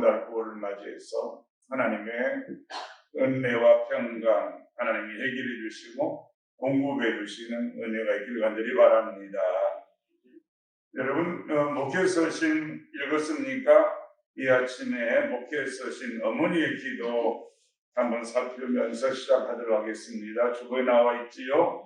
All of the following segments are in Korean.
달 9월을 맞이해서 하나님의 은혜와 평강, 하나님이 해결해 주시고 공급해 주시는 은혜가 있기를 간절히 바랍니다. 여러분, 목회 서신 읽었습니까? 이 아침에 목회 서신 어머니의 기도 한번 살피면서 시작하도록 하겠습니다. 주보에 나와 있지요.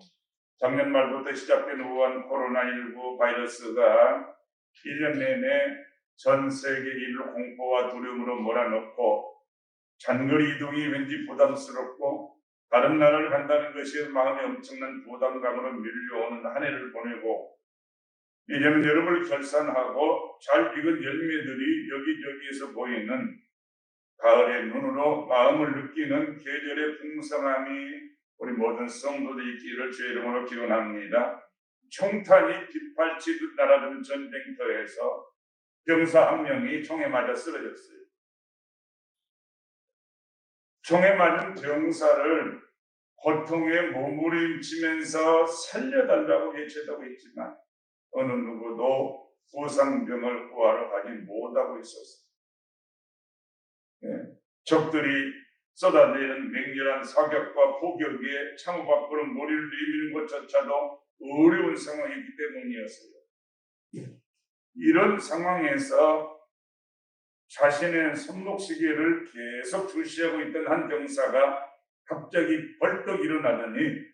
작년 말부터 시작된 우한 코로나19 바이러스가 1년 내내 전 세계 인류 공포와 두려움으로 몰아넣고 장거리 이동이 왠지 부담스럽고 다른 나라를 간다는 것이 마음에 엄청난 부담감으로 밀려오는 한 해를 보내고, 이제는 여름을 결산하고 잘 익은 열매들이 여기저기에서 보이는 가을의 눈으로 마음을 느끼는 계절의 풍성함이 우리 모든 성도들이 있기를 주의 이름으로 기원합니다. 총탄이 빗발치듯 날아든 전쟁터에서 병사 한 명이 총에 맞아 쓰러졌어요. 총에 맞은 병사를 고통에 몸부림치면서 살려달라고 외쳤다고 했지만 어느 누구도 부상병을 구하러 가지 못하고 있었어요. 적들이 쏟아내는 맹렬한 사격과 포격에 창호 밖으로 머리를 내미는 것조차도 어려운 상황이기 때문이었어요. 이런 상황에서 자신의 손목시계를 계속 주시하고 있던 한 병사가 갑자기 벌떡 일어나더니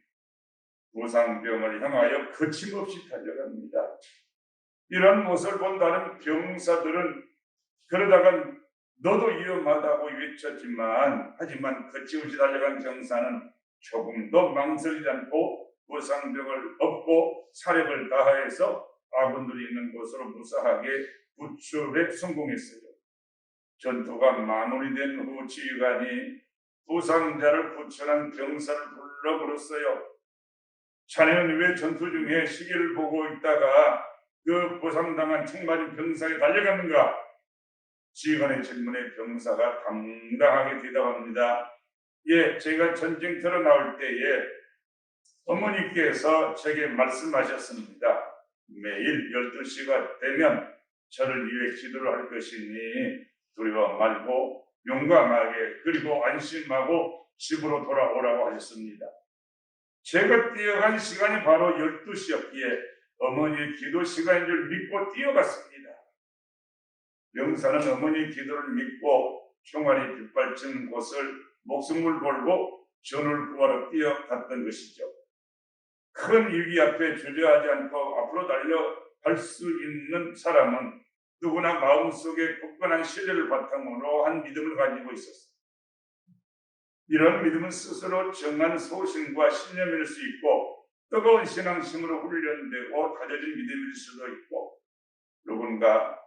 부상병을 향하여 거침없이 달려갑니다. 이런 모습을 본 다른 병사들은 그러다가 너도 위험하다고 외쳤지만, 하지만 거침없이 달려간 병사는 조금도 망설이지 않고 부상병을 업고 사력을 다하여서 아군들이 있는 곳으로 무사하게 구출에 성공했어요. 전투가 마무리된 후 지휘관이 부상자를 구출한 병사를 불러 물었어요. 자네는 왜 전투 중에 시계를 보고 있다가 그 부상당한 총 맞은 병사에 달려갔는가? 지휘관의 질문에 병사가 당당하게 대답합니다. 예, 제가 전쟁터로 나올 때에 어머니께서 제게 말씀하셨습니다. 매일 12시가 되면 저를 위해 기도를 할 것이니 두려워 말고 용감하게 그리고 안심하고 집으로 돌아오라고 하셨습니다. 제가 뛰어간 시간이 바로 12시였기에 어머니의 기도 시간인 줄 믿고 뛰어갔습니다. 병사는 어머니의 기도를 믿고 총알이 빗발친 곳을 목숨을 걸고 전우를 구하러 뛰어갔던 것이죠. 큰 위기 앞에 주저하지 않고 앞으로 달려갈 수 있는 사람은 누구나 마음속에 굳건한 신뢰를 바탕으로 한 믿음을 가지고 있었습니다. 이런 믿음은 스스로 정한 소신과 신념일 수 있고 뜨거운 신앙심으로 훈련되고 다져진 믿음일 수도 있고 누군가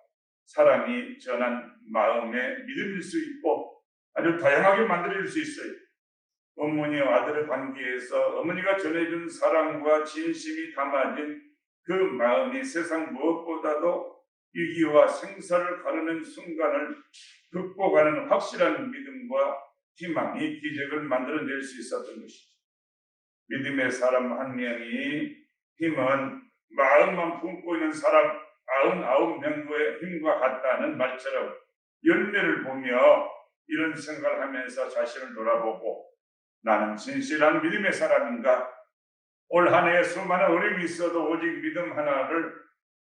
사람이 전한 마음의 믿음일 수 있고 아주 다양하게 만들어질 수 있어요. 어머니와 아들의 관계에서 어머니가 전해준 사랑과 진심이 담아진 그 마음이 세상 무엇보다도 위기와 생사를 가르는 순간을 극복하는 확실한 믿음과 희망이 기적을 만들어낼 수 있었던 것이죠. 믿음의 사람 한 명이 힘은 마음만 품고 있는 사람 99명의 힘과 같다는 말처럼 열매를 보며 이런 생각을 하면서 자신을 돌아보고 나는 진실한 믿음의 사람인가? 올 한 해 수많은 어려움이 있어도 오직 믿음 하나를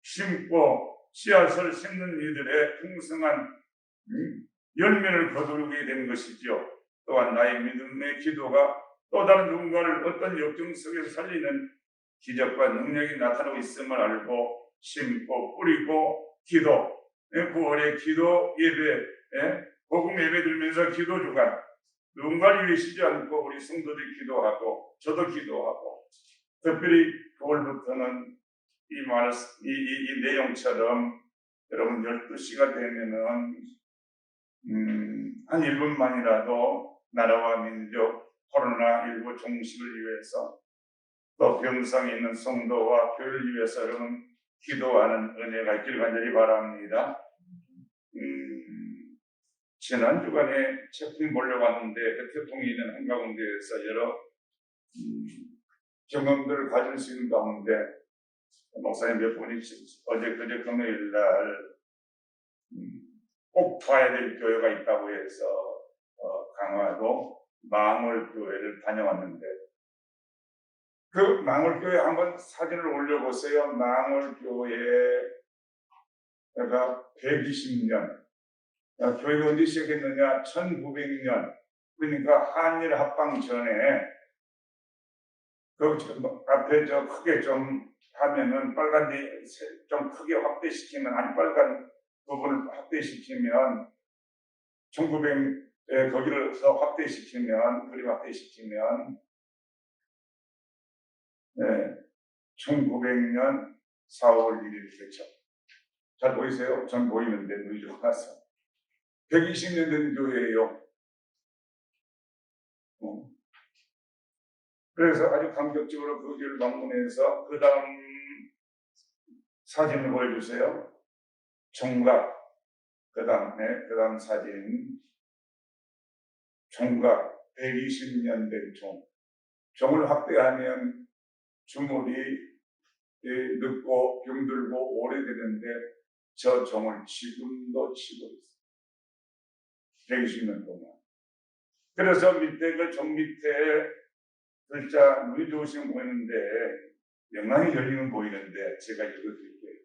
심고 씨앗을 심는 이들의 풍성한 열매를 거두게 된 것이죠. 또한 나의 믿음의 기도가 또 다른 누군가를 어떤 역경 속에서 살리는 기적과 능력이 나타나고 있음을 알고 심고 뿌리고 기도, 9월의 기도 예배, 복음 예배 들면서 기도 주간 누군가를 위해 쉬지 않고 우리 성도들이 기도하고 저도 기도하고 특별히 9월부터는 이 내용처럼 여러분 12시가 되면은 한 1분만이라도 나라와 민족 코로나19 종식을 위해서 또 병상에 있는 성도와 교회를 위해서 여러분 기도하는 은혜가 있기를 간절히 바랍니다. 지난 주간에 태풍이 몰려왔는데 그 태풍이 있는 한가운데에서 여러 경험들을 가질 수 있는 가운데 목사님 몇 분이 어제 그제 금요일 날 꼭 봐야 될 교회가 있다고 해서 강화도 망월교회를 다녀왔는데 그 망월교회 한번 사진을 올려보세요. 망월교회가 120년 교회가 언제 시작했느냐? 1900년 그러니까 한일 합방 전에 그 앞에 저 크게 좀 하면은 빨간데 좀 크게 확대시키면 아니 빨간 부분을 확대시키면 1900 거기를 더 확대시키면 그림 확대시키면 1900년 4월 1일 그렇죠. 잘 보이세요? 전 보이는데 눈이 좀 와서 120년 된 교회예요. 그래서 아주 감격적으로 그 교회를 방문해서 그 다음 사진을 보여주세요. 종각 그 다음 사진 종각 120년 된 종을 확대하면 주물이 늙고 병들고 오래되는데 저 종을 지금도 치고 있어요. 120년 동안. 그래서 밑에 그 종 밑에 글자 눈이 좋으시면 보이는데 영광이 열리면 보이는데 제가 읽어드릴게요.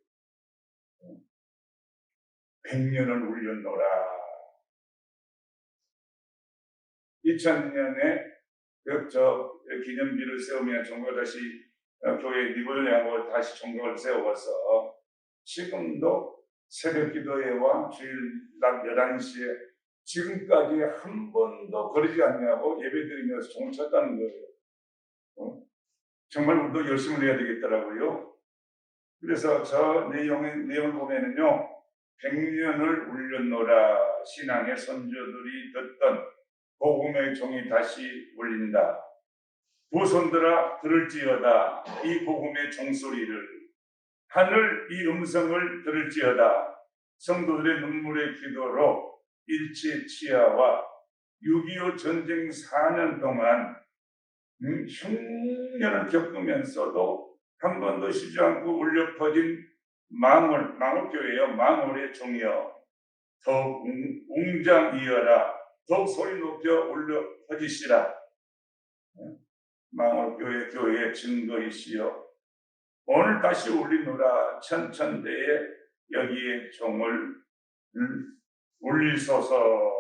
100년을 울렸노라. 2000년에 기념비를 세우며 종각 다시 교회 리본을 다시 종각을 세워서 지금도 새벽 기도회와 주일 낮 11시에 지금까지 한 번도 거리지 않냐고 예배드리면서 종을 쳤다는 거예요. 정말 우리도 열심히 해야 되겠더라고요. 그래서 저 내용을 보면은요, 100년을 울렸노라 신앙의 선조들이 듣던 복음의 종이 다시 울린다. 후손들아 들을지어다. 이 복음의 종소리를 하늘 이 음성을 들을지어다. 성도들의 눈물의 기도로 일제 치하와 6.25 전쟁 4년 동안 흉년을 겪으면서도 한 번도 쉬지 않고 울려 퍼진 망월교회여 망월의 종이여 더욱 웅장이여라. 더욱 소리 높여 울려 퍼지시라. 망월교회 교회의 증거이시여 오늘 다시 울리노라. 천천대에 여기에 종을 울리소서.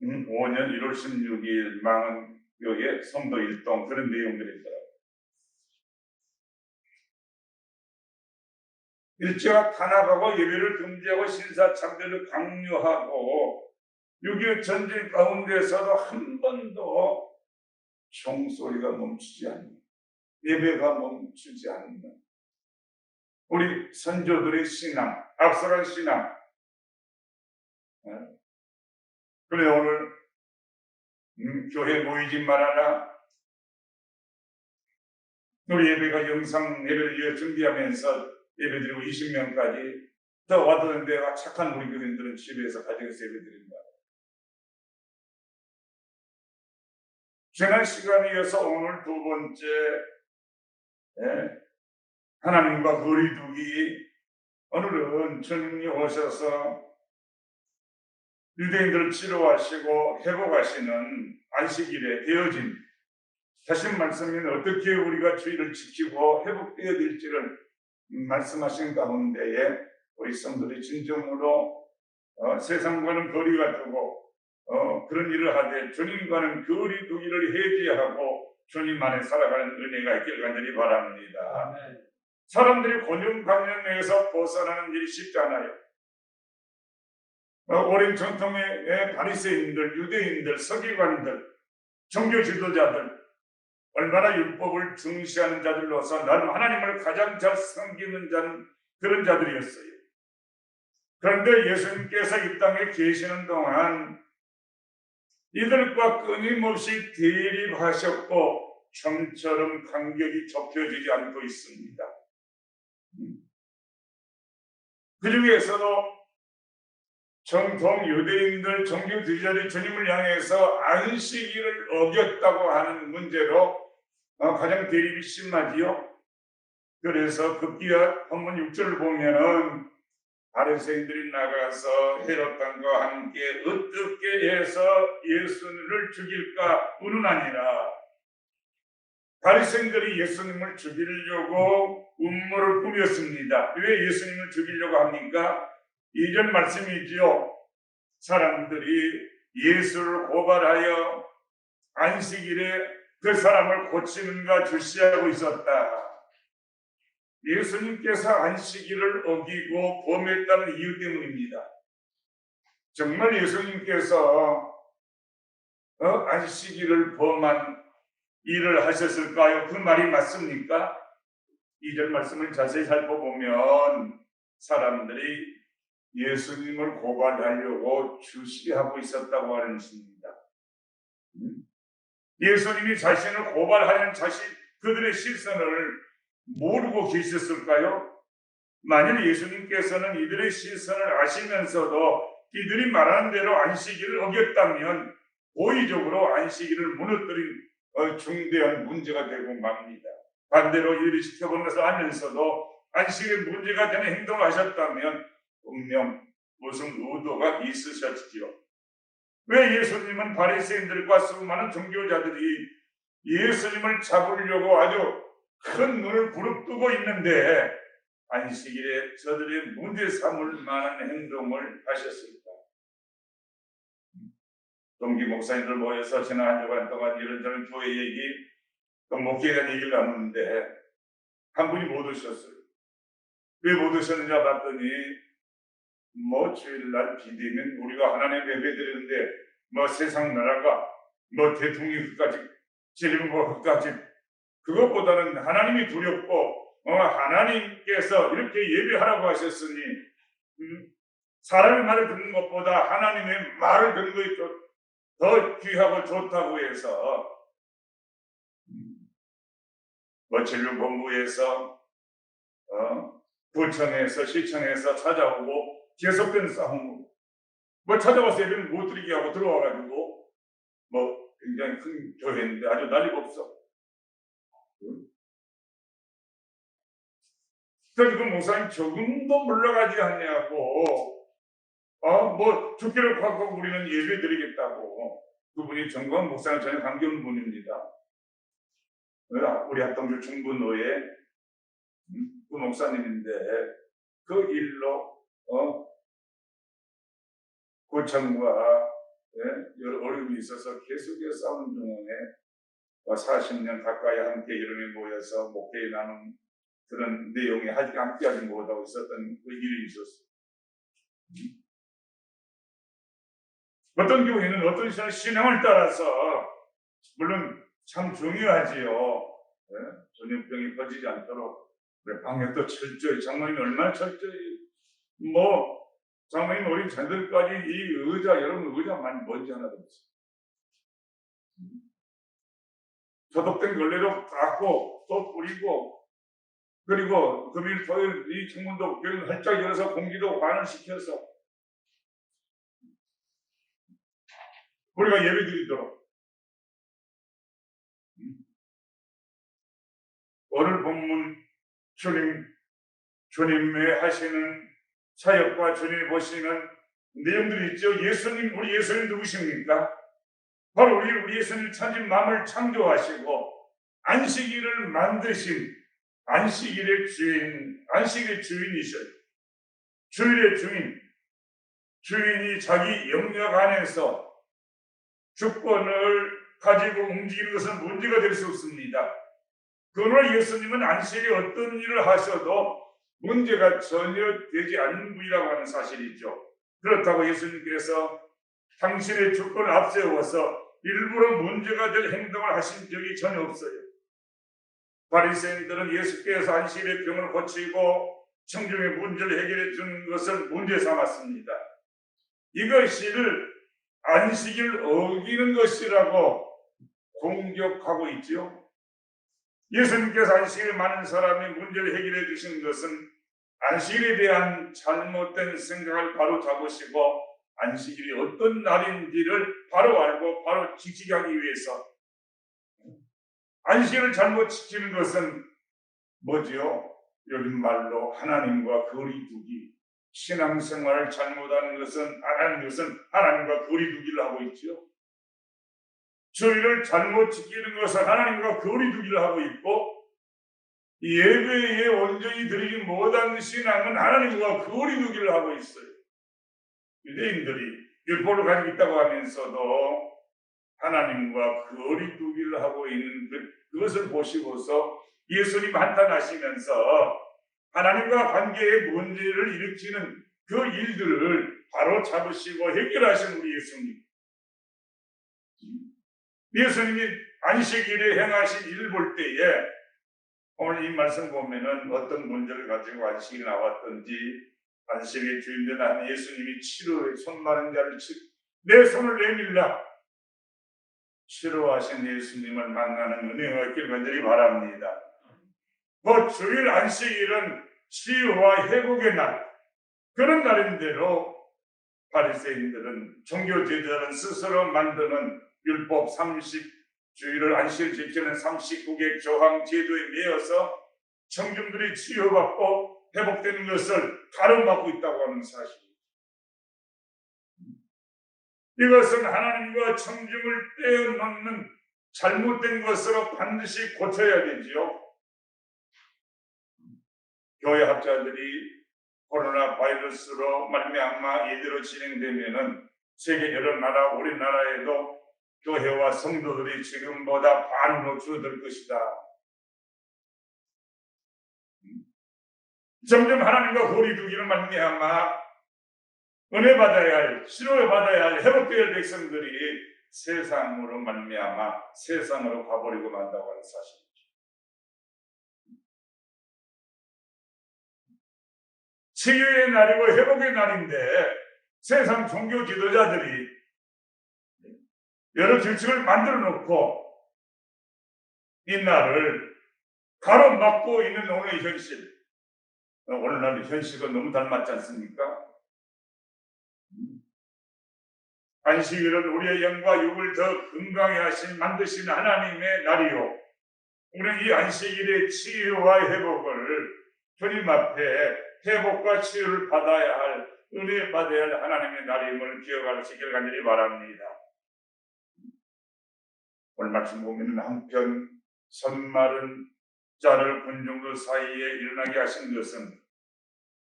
2005년 1월 16일 망원교회 성도 일동 그런 내용들이더라고요. 일제가 탄압하고 예배를 금지하고 신사참배를 강요하고 6.25 전쟁 가운데서도 한 번도 종소리가 멈추지 않는 예배가 멈추지 않는 우리 선조들의 신앙, 앞서간 신앙. 그래 오늘 교회 모이지 말아라. 우리 예배가 영상 예배를 위해 준비하면서 예배드리고 20명까지 더 와드는 데가 착한 우리 교인들은 집에서 가정에서 예배드립니다. 지난 시간에 이어서 오늘 두 번째 하나님과 거리두기. 오늘은 주님이 오셔서 유대인들을 치료하시고 회복하시는 안식일에 되어진 다시 말씀은 어떻게 우리가 주의를 지키고 회복되어야 될지를 말씀하신 가운데에 우리 성도들이 진정으로 세상과는 거리가 두고 그런 일을 하되 주님과는 거리 두기를 해지하고 주님 안에 살아가는 은혜가 있길 간절히 바랍니다. 아멘. 사람들이 고정관념에서 벗어나는 일이 쉽지 않아요. 오랜 전통의 바리새인들, 유대인들, 서기관들, 종교 지도자들 얼마나 율법을 중시하는 자들로서 나는 하나님을 가장 잘 섬기는 자는 그런 자들이었어요. 그런데 예수님께서 이 땅에 계시는 동안 이들과 끊임없이 대립하셨고 점처럼 간격이 좁혀지지 않고 있습니다. 그 중에서도 정통 유대인들, 종교 지도자들이 주님을 향해서 안식일을 어겼다고 하는 문제로 가장 대립이 심하지요. 그래서 급기야 본문 6절을 보면은 바리새인들이 나가서 헤롯 왕과 함께 어떻게 해서 예수님을 죽일까 운운하니라. 바리새인들이 예수님을 죽이려고 음모를 꾸몄습니다. 왜 예수님을 죽이려고 합니까? 2절 말씀이지요. 사람들이 예수를 고발하여 안식일에 그 사람을 고치는가 주시하고 있었다. 예수님께서 안식일을 어기고 범했다는 이유 때문입니다. 정말 예수님께서 안식일을 범한 일을 하셨을까요? 그 말이 맞습니까? 2절 말씀을 자세히 살펴보면 사람들이 예수님을 고발하려고 주시하고 있었다고 하는 것입니다. 예수님이 자신을 고발하는 그들의 시선을 모르고 계셨을까요? 만일 예수님께서는 이들의 시선을 아시면서도 이들이 말하는 대로 안식일을 어겼다면 고의적으로 안식일을 무너뜨린 중대한 문제가 되고 맙니다. 반대로 이들이 지켜보는 것을 알면서도 안식일에 문제가 되는 행동을 하셨다면 분명 무슨 의도가 있으셨지요. 왜 예수님은 바리새인들과 수많은 종교자들이 예수님을 잡으려고 아주 큰 눈을 부릅뜨고 있는데 안식일에 저들의 문제 삼을 만한 행동을 하셨습니다. 동기 목사님들 모여서 지난 한 주간 동안 이런저런 교회 얘기 또 목회에 대한 얘기를 나누는데 한 분이 못 오셨어요. 왜 못 오셨느냐 봤더니 주일날 비대면 우리가 하나님 예배 드리는데 세상 나라가 대통령이 그까지 재림과 그까지 그것보다는 하나님이 두렵고 하나님께서 이렇게 예배하라고 하셨으니 사람의 말을 듣는 것보다 하나님의 말을 듣는 것이 더 귀하고 좋다고 해서 진료본부에서 구청에서 시청에서 찾아오고 계속된 싸움으로 찾아와서 예배는 못 드리게 하고 들어와가지고 굉장히 큰 교회인데 아주 난리가 없어. 그래서 그 목사님 조금도 물러가지 않냐고 죽기를 하고 우리는 예배 드리겠다고. 그분이 정광 목사님 전혀 관계없는 분입니다. 우리 합동교 중부노예 그 목사님인데 그 일로 구청과 여러 어려움이 있어서 계속해서 싸우는 중에 40년 가까이 함께 이름이 모여서 목회에 나눈 그런 내용이 함께하지 못하고 있었던 그 일이 있었어요. 어떤 교회는 어떤 신앙을 따라서 물론 참 중요하지요. 전염병이 퍼지지 않도록 방역도 철저히 장로님이 얼마나 철저히 장로님 어린 자들까지 이 여러분 의자만 먼지 하나도 없어요. 소독된 걸레로 닦고 또 뿌리고 그리고 금일 토요일 이 창문도 활짝 열어서 공기도 환원시켜서 우리가 예배 드리도록. 오늘 본문 주님의 하시는 사역과 주님이 보시는 내용들이 있죠. 우리 예수님 누구십니까? 바로 우리 예수님 찾은 마음을 창조하시고 안식일을 만드신 안식일의 주인이셔요. 주일의 주인이 자기 영역 안에서 주권을 가지고 움직이는 것은 문제가 될 수 없습니다. 그러나 예수님은 안식일에 어떤 일을 하셔도 문제가 전혀 되지 않는 분이라고 하는 사실이죠. 그렇다고 예수님께서 당신의 주권을 앞세워서 일부러 문제가 될 행동을 하신 적이 전혀 없어요. 바리새인들은 예수께서 안식일에 병을 고치고 청중의 문제를 해결해 주는 것을 문제 삼았습니다. 이것을 안식일을 어기는 것이라고 공격하고 있지요. 예수님께서 안식일에 많은 사람의 문제를 해결해 주신 것은 안식일에 대한 잘못된 생각을 바로 잡으시고 안식일이 어떤 날인지를 바로 알고 바로 지키게 하기 위해서. 안식일을 잘못 지키는 것은 뭐지요? 요즘 말로 하나님과 거리두기, 신앙생활을 잘못하는 것은 하나님과 거리두기를 하고 있죠. 주의를 잘못 지키는 것은 하나님과 거리두기를 하고 있고, 예배에 온전히 드리지 못하는 신앙은 하나님과 거리두기를 하고 있어요. 유대인들이 율법을 가지고 있다고 하면서도 하나님과 거리두기를 하고 있는 그것을 보시고서 예수님 나타나시면서 하나님과 관계의 문제를 일으키는 그 일들을 바로 잡으시고 해결하신 우리 예수님. 예수님이 안식일에 행하신 일을 볼 때에 오늘 이 말씀 보면은 어떤 문제를 가지고 안식일이 나왔던지, 안식의 주인된 한 예수님이 치료에 손 마른 자를 내 손을 내밀라 치료하신 예수님을 만나는 은혜가 있길 간절히 바랍니다. 주일 안식일은 치유와 회복의 날, 그런 날인대로 바리새인들은, 종교 지도자들은 스스로 만드는 율법 30주일을 안식일 지키는 39개 조항 제도에 매여서 청중들이 치유받고 회복되는 것을 가름받고 있다고 하는 사실입니다. 이것은 하나님과 청중을 떼어놓는 잘못된 것으로 반드시 고쳐야 되지요. 교회 학자들이 코로나 바이러스로 말미암아 이대로 진행되면은 세계 여러 나라, 우리나라에도 교회와 성도들이 지금보다 반으로 줄어들 것이다. 점점 하나님과 거리두기로 말미암아 은혜 받아야 할, 치료를 받아야 할, 회복되어야 할 백성들이 세상으로 말미암아 세상으로 가버리고 만다고 하는 사실입니다. 치유의 날이고 회복의 날인데 세상 종교 지도자들이 여러 규칙을 만들어 놓고 이 날을 가로막고 있는 오늘의 현실. 오늘날 현실과 너무 닮았지 않습니까? 안식일은 우리의 영과 육을 더 건강히 만드신 하나님의 날이요. 우리는 이 안식일의 치유와 회복을 주님 앞에 회복과 치유를 받아야 할, 은혜 받아야 할 하나님의 날임을 기억하시길 간절히 바랍니다. 오늘 말씀 보면 한편 손마른 자를 군중들 사이에 일어나게 하신 것은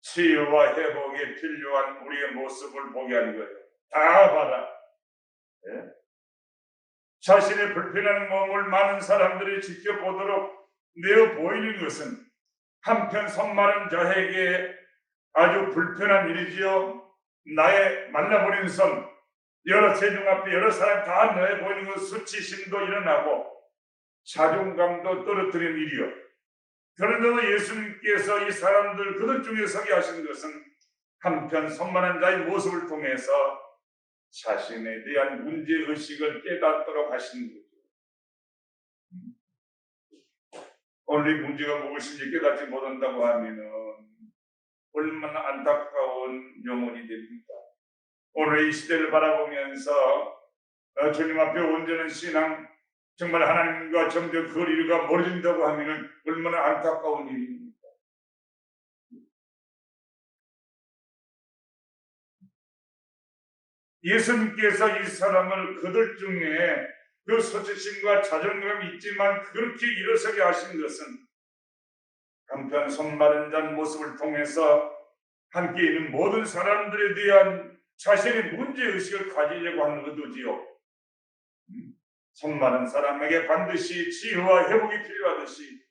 치유와 회복에 필요한 우리의 모습을 보게 한 거예요. 다 봐라. 예? 자신의 불편한 몸을 많은 사람들이 지켜보도록 내어 보이는 것은 한편 손마른 자에게 아주 불편한 일이지요. 나의 말라버린 손, 여러 체중 앞에 여러 사람 다 내어 보이는 것, 수치심도 일어나고 자존감도 떨어뜨리는 일이요. 그런데도 예수님께서 이 사람들 그들 중에 서게 하신 것은 한편 손만한 자의 모습을 통해서 자신에 대한 문제의식을 깨닫도록 하신 거죠. 오늘 이 문제가 무엇인지 깨닫지 못한다고 하면 얼마나 안타까운 영혼이 됩니까? 오늘 이 시대를 바라보면서 주님 앞에 온전한 신앙, 정말 하나님과 점점 거리가 멀어진다고 하면 얼마나 안타까운 일입니까? 예수님께서 이 사람을 그들 중에 그 수치심과 자존감이 있지만 그렇게 일어서게 하신 것은 한편 손마른 자 모습을 통해서 함께 있는 모든 사람들에 대한 자신의 문제의식을 가지려고 하는 의도지요. 손마른 사람에게 반드시 치유와 회복이 필요하듯이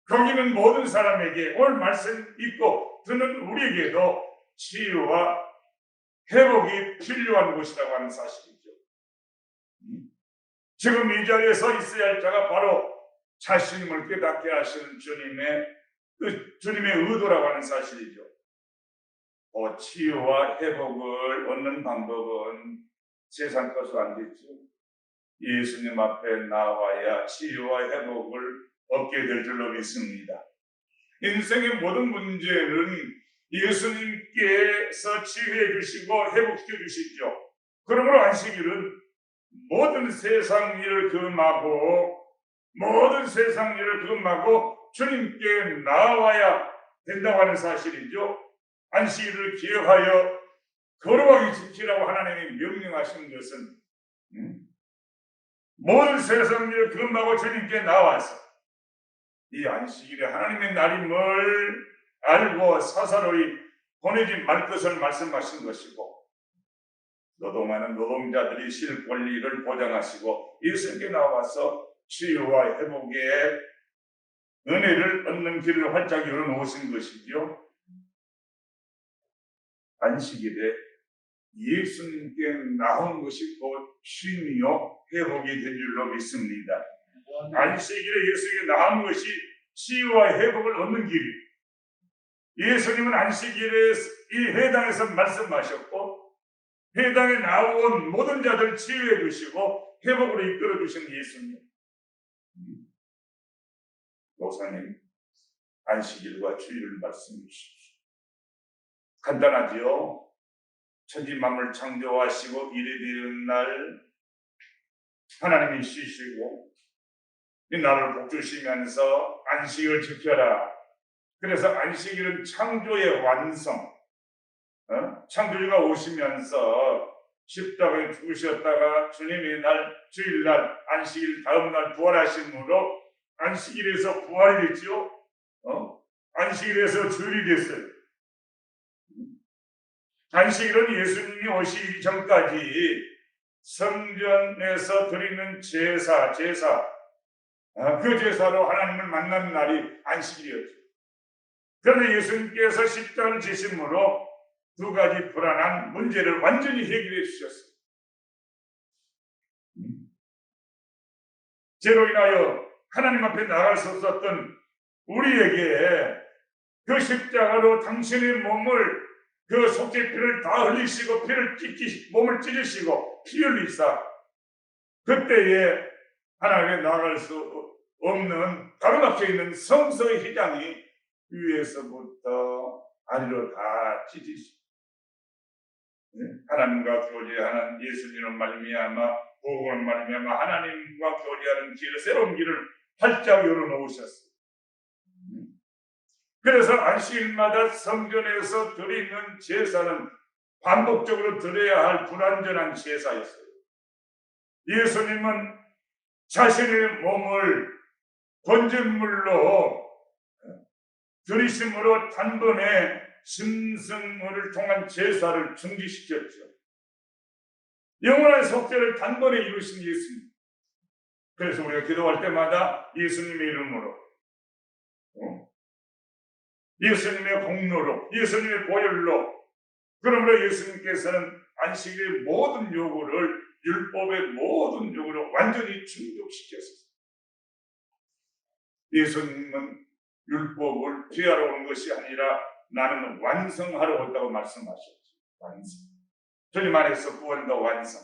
거기는 모든 사람에게 오늘 말씀 읽고 듣는 우리에게도 치유와 회복이 필요한 것이라고 하는 사실이죠. 지금 이 자리에 서 있어야 할 자가 바로 자신임을 깨닫게 하시는 주님의 의도라고 하는 사실이죠. 치유와 회복을 얻는 방법은 세상 것으로 안 되죠. 예수님 앞에 나와야 치유와 회복을 얻게 될 줄로 믿습니다. 인생의 모든 문제는 예수님께서 치유해 주시고 회복시켜 주시죠. 그러므로 안식일은 모든 세상 일을 금하고 주님께 나와야 된다고 하는 사실이죠. 안식일을 기억하여 거룩하게 지키라고 하나님이 명령하신 것은 모든 세상을 금하고 주님께 나와서 이 안식일에 하나님의 날임을 알고 사사로이 보내지 말 것을 말씀하신 것이고, 노동하는 노동자들이 쉴 권리를 보장하시고 예수님께 나와서 치유와 회복의 은혜를 얻는 길을 활짝 열어놓으신 것이죠. 안식일에 예수님께 나온 것이 곧 쉼이요 회복이 된 줄로 믿습니다. 안식일에 예수님께 나온 것이 치유와 회복을 얻는 길이에요. 예수님은 안식일에 이 회당에서 말씀하셨고, 회당에 나온 모든 자들 치유해 주시고 회복으로 이끌어 주신 예수님. 목사님, 안식일과 주일을 말씀해 주십시오. 간단하지요? 천지 만물 창조하시고 일이 되는 날 하나님이 쉬시고 이 날을 복주시면서 안식을 지켜라. 그래서 안식일은 창조의 완성. 창조주가 오시면서 십자가에 죽으셨다가 주님의 날, 주일날, 안식일 다음날 부활하심으로 안식일에서 부활이 됐지요. 안식일에서 주일이 됐어요. 안식일은 예수님이 오시기 전까지 성전에서 드리는 제사, 그 제사로 하나님을 만난 날이 안식일이었죠. 그런데 예수님께서 십자가를 지심으로 두 가지 불안한 문제를 완전히 해결해 주셨어요. 죄로 인하여 하나님 앞에 나갈 수 없었던 우리에게 그 십자가로 당신의 몸을, 그 속죄피를 다 흘리시고 몸을 찢으시고 피 흘리사 그때에 하나님께 나갈 수 없는 가로막혀 있는 성소의 휘장이 위에서부터 아래로 다 찢으시고 하나님과 교제하는 예수님을 말미암아 복음을 말미암아 하나님과 교제하는 길을, 새로운 길을 활짝 열어놓으셨어요. 그래서 안식일마다 성전에서 드리는 제사는 반복적으로 드려야 할 불완전한 제사였어요. 예수님은 자신의 몸을 번제물로 드리심으로 단번에 심승을 통한 제사를 중지시켰죠. 영원한 속죄를 단번에 이루신 예수님. 그래서 우리가 기도할 때마다 예수님의 이름으로, 예수님의 공로로, 예수님의 보혈로, 그러므로 예수님께서는 안식일의 모든 요구를, 율법의 모든 요구를 완전히 충족시켰어요. 예수님은 율법을 피하러 온 것이 아니라 나는 완성하러 왔다고 말씀하셨죠. 완성. 주님 안에서 구원과 완성.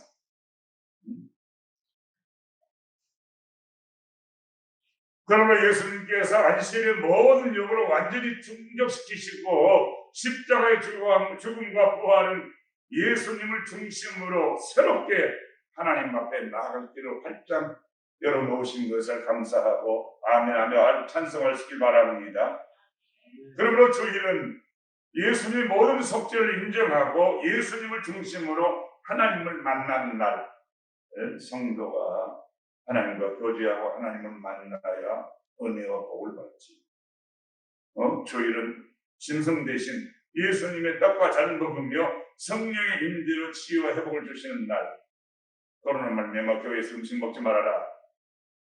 그러므로 예수님께서 안식일의 모든 요구를 완전히 충족시키시고 십자가의 죽음과 부활은 예수님을 중심으로 새롭게 하나님 앞에 나아갈 길을 활짝 열어놓으신 것을 감사하고 아멘하며 찬송하시기 바랍니다. 그러므로 주일은 예수님의 모든 속죄를 인정하고 예수님을 중심으로 하나님을 만나는 날, 성도가 하나님과 교제하고 하나님을 만나야 은혜와 복을 받지. 주일은 짐승 대신 예수님의 떡과 잔을 먹으며 성령의 임재로 치유와 회복을 주시는 날. 그러는 말미암아 교회에서 음식 먹지 말아라.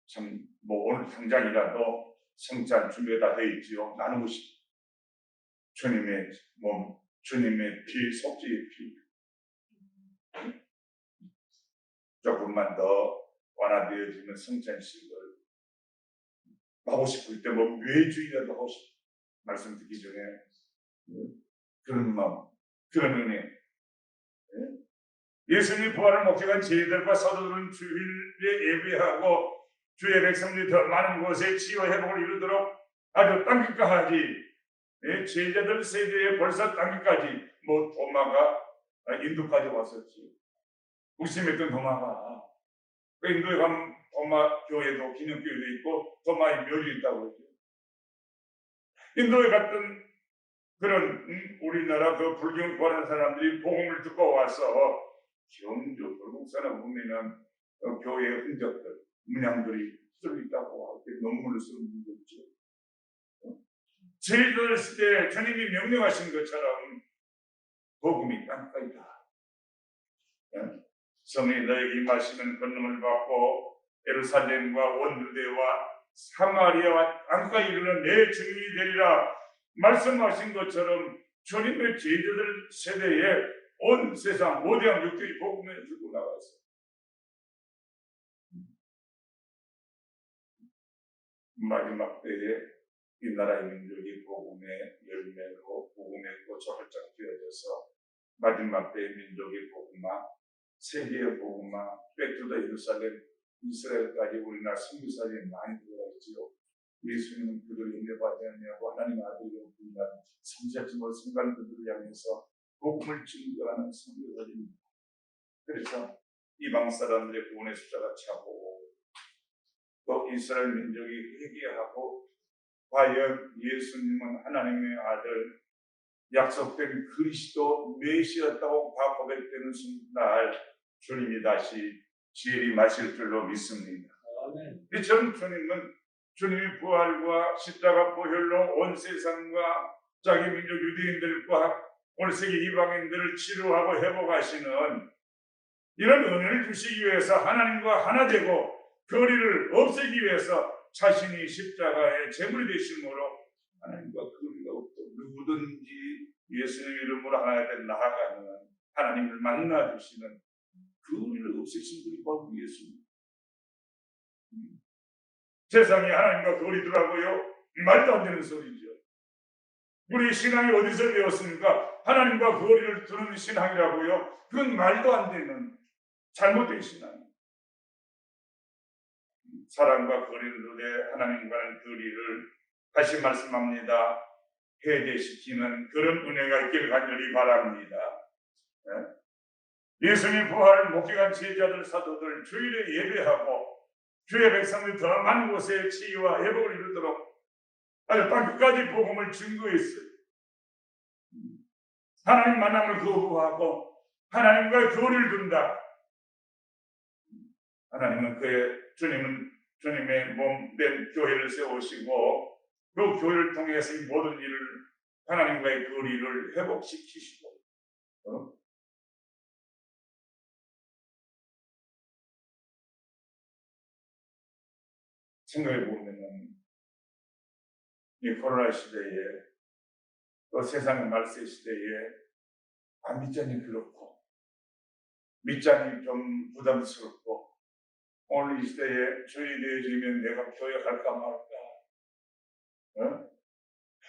참 오늘 당장이라도 성찬 준비가 다 되어 있지요. 나누고 싶어. 주님의 몸, 주님의 피, 속죄의 피. 조금만 더 완화되어지는 성찬식을 하고 싶을 때 매주일이라도 하고 싶어. 말씀 듣기 전에 그런 마음, 그런 은혜. 예수님이 부활을 목격한 제자들과 사도들은 주일에 예배하고 주의 백성들이 더 많은 곳에 치유 회복을 이루도록 아주 땅끝까지, 제자들 세대에 벌써 땅끝까지, 도마가 인도까지 왔었지. 무심했던 도마가 인도에 가면 도마 교회도 기념교회도 있고 도마의 묘지 있다고 그러죠. 인도에 갔던 그런 우리나라 그 불경 구하는 사람들이 복음을 듣고 와서 경주 불국 사람 보면은 교회의 흔적들, 문양들이 쓰여 있다고 할 때 논문을 쓰는 분도 있죠. 저희들 시대에 주님이 명령하신 것처럼 복음이 땅가이다. 성이 너에게 임하시는 권능을 받고 예루살렘과 원유대와 사마리아와 땅까지 이르는 내 증인이 되리라 말씀하신 것처럼 주님의 제자들 세대에 온 세상 모대한 육교의 복음을 들고 나갔어요. 마지막 때에 이 나라의 민족이 복음의 열매로 복음의 꽃이 활짝 피어져서 마지막 때의 민족의 복음화, 세계의 복음화, 백투더 예루살렘, 이스라엘까지 우리나라 선교사들이 많이 들어가 있지요. 예수님은 그들을 인내받지 않냐고 하나님 아들이라고 부르는 삼세쯤을 순간 그들을 향해서 복음을 증거하는 선교사들입니다. 그래서 이방 사람들의 구원의 숫자가 차고 또 이스라엘 민족이 회개하고 과연 예수님은 하나님의 아들 약속된 그리스도 메시아였다고 다 고백되는 순간 주님이 다시 지혜를 마실 줄로 믿습니다. 이처럼 주님이 부활과 십자가 보혈로 온 세상과 자기 민족 유대인들과 온 세계 이방인들을 치료하고 회복하시는 이런 은혜를 주시기 위해서 하나님과 하나 되고 거리를 없애기 위해서 자신이 십자가의 제물이 되심으로 하나님과 거리가 없고 누구든지 예수님 이름으로 하나님께 나아가는 하나님을 만나 주시는 거리를 없애신 분이 바로 예수님. 세상에 하나님과 거리더라고요. 말도 안 되는 소리죠. 우리 신앙이 어디서 배웠습니까? 하나님과 거리를 두는 신앙이라고요. 그건 말도 안 되는 잘못된 신앙. 사랑과 거리를 두되 하나님과는 거리를 다시 말씀합니다. 해제시키는 그런 은혜가 있길 간절히 바랍니다. 예수님 부활을 목격한 제자들 사도들 주일에 예배하고 주의 백성들이 더 많은 곳에 치유와 회복을 이루도록 아주 땅끝까지 복음을 증거했어요. 하나님 만남을 거부하고 하나님과의 거리를 둔다. 하나님은 주님의 몸된 교회를 세우시고 그 교회를 통해서 이 모든 일을 하나님과의 거리를 회복시키시고 생각해 보면 이 코로나 시대에 또 세상의 말세 시대에 밑잔이 그렇고 밑잔이 좀 부담스럽고 오늘 이 시대에 주일이 되어지면 내가 교회 갈까 말까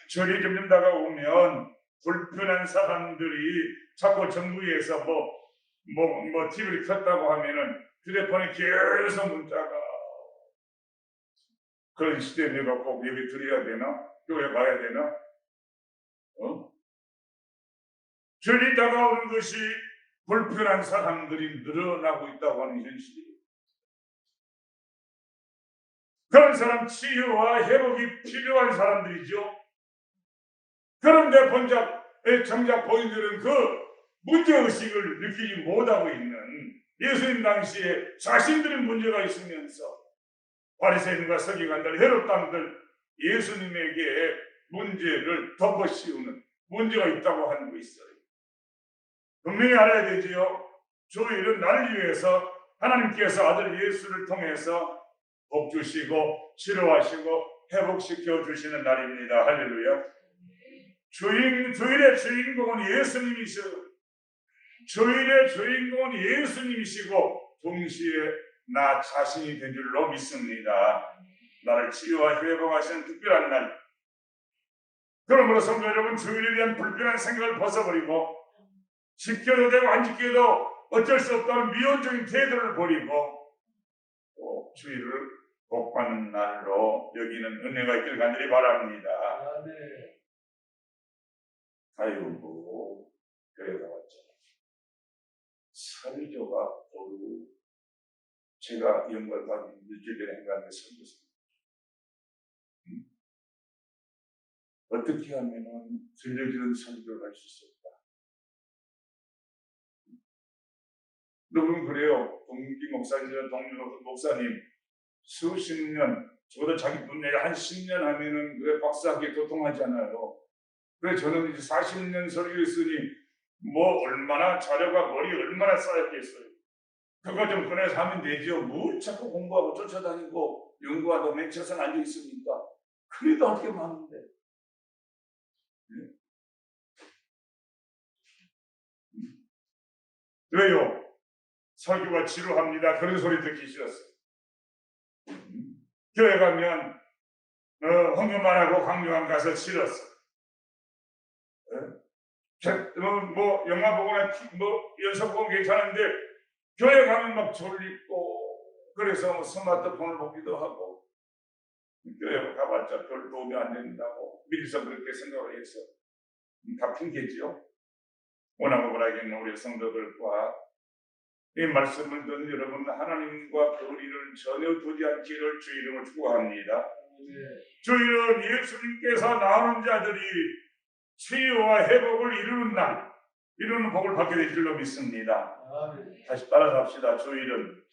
주일이 점점 다가오면 불편한 사람들이 자꾸 정부에서 뭐 TV를 켰다고 하면은 휴대폰에 계속 문자가 그런 시대에 내가 꼭 예배 드려야 되나? 교회 가야 되나? 주일이 다가오는 것이 불편한 사람들이 늘어나고 있다고 하는 현실이에요. 그런 사람 치유와 회복이 필요한 사람들이죠. 그런데 정작 본인들은 그 문제의식을 느끼지 못하고 있는 예수님 당시에 자신들의 문제가 있으면서 바리새인과 서기관들, 헤롯 당들 예수님에게 문제를 덮어씌우는 문제가 있다고 하는 거 있어요. 분명히 알아야 되지요. 주일은 나를 위해서 하나님께서 아들 예수를 통해서 복 주시고 치료하시고 회복시켜 주시는 날입니다. 할렐루야. 주일의 주인공은 예수님이시고 주일의 주인공은 예수님이시고 동시에 나 자신이 된 줄로 믿습니다. 나를 치유와 회복하시는 특별한 날. 그러므로 성도 여러분, 주일에 대한 불편한 생각을 벗어버리고 지켜도 되고 안 지켜도 어쩔 수 없다는 미온적인 태도를 버리고 또 주일을 복받는 날로 여기는 은혜가 있길 간절히 바랍니다. 아이고 교회가 왔죠. 설교가 제가 영광을 받은 일주일에 행간에 설교했습니다. 어떻게 하면 들려주는 설교를 할 수 있을까? 여러분 그래요. 동기 목사님, 동료 목사님 수십 년, 저보다 자기 분야에 한 10년 하면은 그래 박사학위 도통하잖아요. 그래 저는 이제 40년 설교했으니 뭐 얼마나 자료가 머리 얼마나 쌓였겠어요. 그거 좀 꺼내서 하면 되죠. 뭘 자꾸 공부하고 쫓아다니고 연구하고 맹쳐서 앉아 있습니까? 그래도 할 게 많은데. 왜요? 설교가 지루합니다. 그런 소리 듣기 싫었어요. 교회 가면 헌금만 하고 강요한 가서 싫었어. 뭐 영화 보거나 뭐 연속 보면 괜찮은데 교회 가면 막 졸리고 그래서 뭐 스마트폰을 보기도 하고 교회 가봤자 별 도움이 안 된다고 미리서 그렇게 생각을 해서 다 핑계지요. 오나고보라기는 우리 성도들과 이 말씀을 듣는 여러분 하나님과 거리를 전혀 두지 않기를 주 이름으로 축복합니다. 주 이름 예수님께서 나오는 자들이 치유와 회복을 이루는 날, 이루는 복을 받게 될 줄로 믿습니다. 다시 따라서 합시다. 주 이름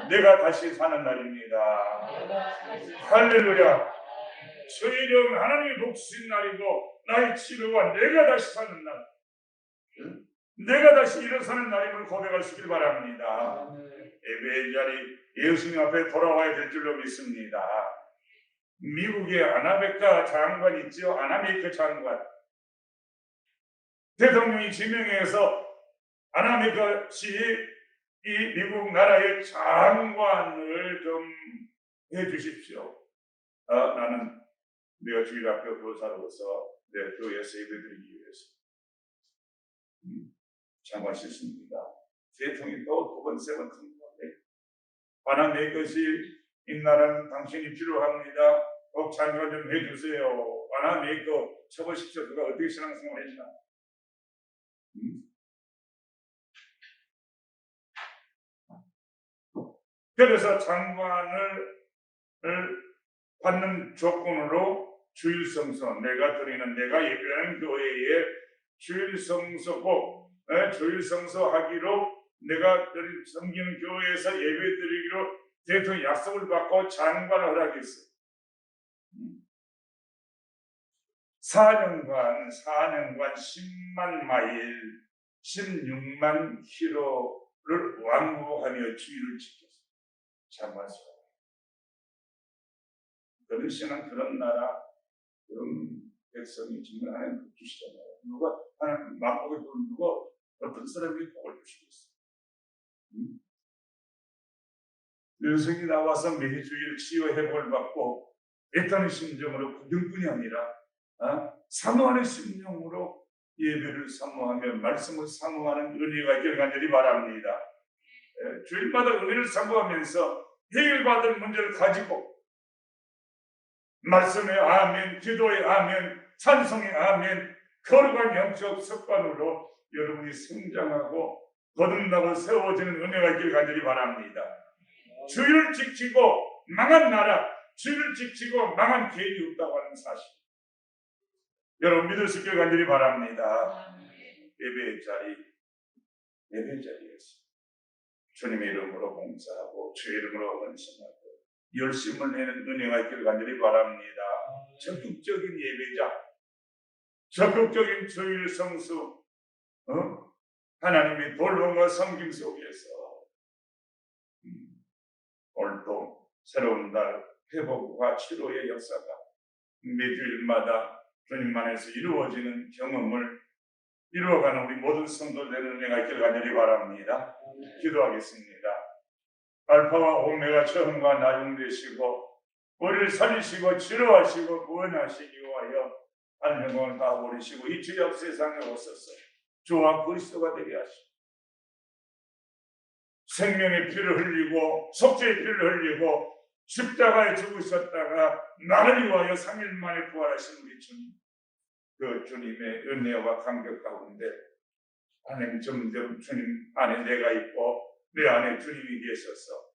내가 다시 사는 날입니다. 할렐루야. 주 이름 하나님의 복수인 날이고 나의 치료와 내가 다시 사는 날, 내가 다시 일어서는 날임을 고백할 수 있길 바랍니다. 예배의 자리 예수님 앞에 돌아와야 될 줄로 믿습니다. 미국의 아나베카 장관 있죠? 아나메이커 장관. 대통령이 지명해서 아나메이커 씨 이 미국 나라의 장관을 좀 해주십시오. 나는 내가 주일학교 교사로서 내 교회에서 예배드리기 위해서 장관 싫습니다. 대통령이 또 두 번, 세 번 큰 건데 아나메이커 씨 이 나라는 당신이 필요합니다. 꼭 장관 좀 해주세요. 아나메이커 쳐보십시오. 그가 어떻게 신앙생활 했나. 그래서 장관을 받는 조건으로 주일성서, 내가 드리는 내가 예배하는 교회에 주일성서 꼭 주일성서 하기로 내가 섬기는 교회에서 예배 드리기로 대통령 약속을 받고 장관을 허락했어요. 4년간 10만 마일 16만 킬로를 왕복하며 주일을 지켰어요. 장관서. 그런 신앙, 그런 나라, 그런 백성이 정말 하나님 주시잖아요. 누가 하나님 마음속에 누가 어떤 사람이 복을 주시겠어요? 여성이 나와서 매주일 치유 회복을 받고 애타는 심정으로 구경뿐이 아니라 사모하는 심령으로 예배를 사모하며 말씀을 사모하는 은혜가 있기를 간절히 바랍니다. 주일마다 은혜를 사모하면서 해결받을 문제를 가지고 말씀의 아멘, 기도의 아멘, 찬송의 아멘, 거룩한 영적 습관으로 여러분이 성장하고 거듭나고 세워지는 은혜가 있기를 간절히 바랍니다. 주의를 지키고 망한 나라, 주의를 지키고 망한 개인이 없다고 하는 사실 여러분 믿을 수 있기를 간절히 바랍니다. 예배의 자리에서 주님의 이름으로 봉사하고 주의 이름으로 헌신하고 열심을 내는 은혜가 있기를 간절히 바랍니다. 적극적인 예배자, 적극적인 주일 성수, 하나님의 돌봄과 섬김 속에서 오늘도 새로운 날 회복과 치료의 역사가 매주일마다 주님 안에서 이루어지는 경험을 이루어가는 우리 모든 성도들의 은혜가 있기를 간절히 바랍니다. 기도하겠습니다. 알파와 오메가 처음과 나중 되시고 우리를 살리시고 치료하시고 구원하시기 위하여 하늘 영광을 다 버리시고 이 죄악 세상에 오셔서 주와 그리스도가 되게 하시고 생명의 피를 흘리고 속죄의 피를 흘리고 십자가에 죽으셨다가 나를 위하여 3일 만에 부활하신 우리 주님, 그 주님의 은혜와 감격 가운데 하나님 점점 주님 안에 내가 있고 내 안에 주님이 계셔서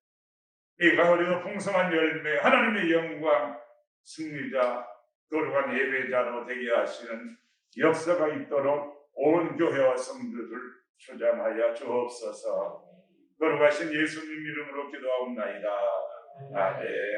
이 가을에도 풍성한 열매, 하나님의 영광, 승리자 거룩한 예배자로 되게 하시는 역사가 있도록 온 교회와 성도들 주장하여 주옵소서. 거룩하신 예수님 이름으로 기도하옵나이다. 아멘.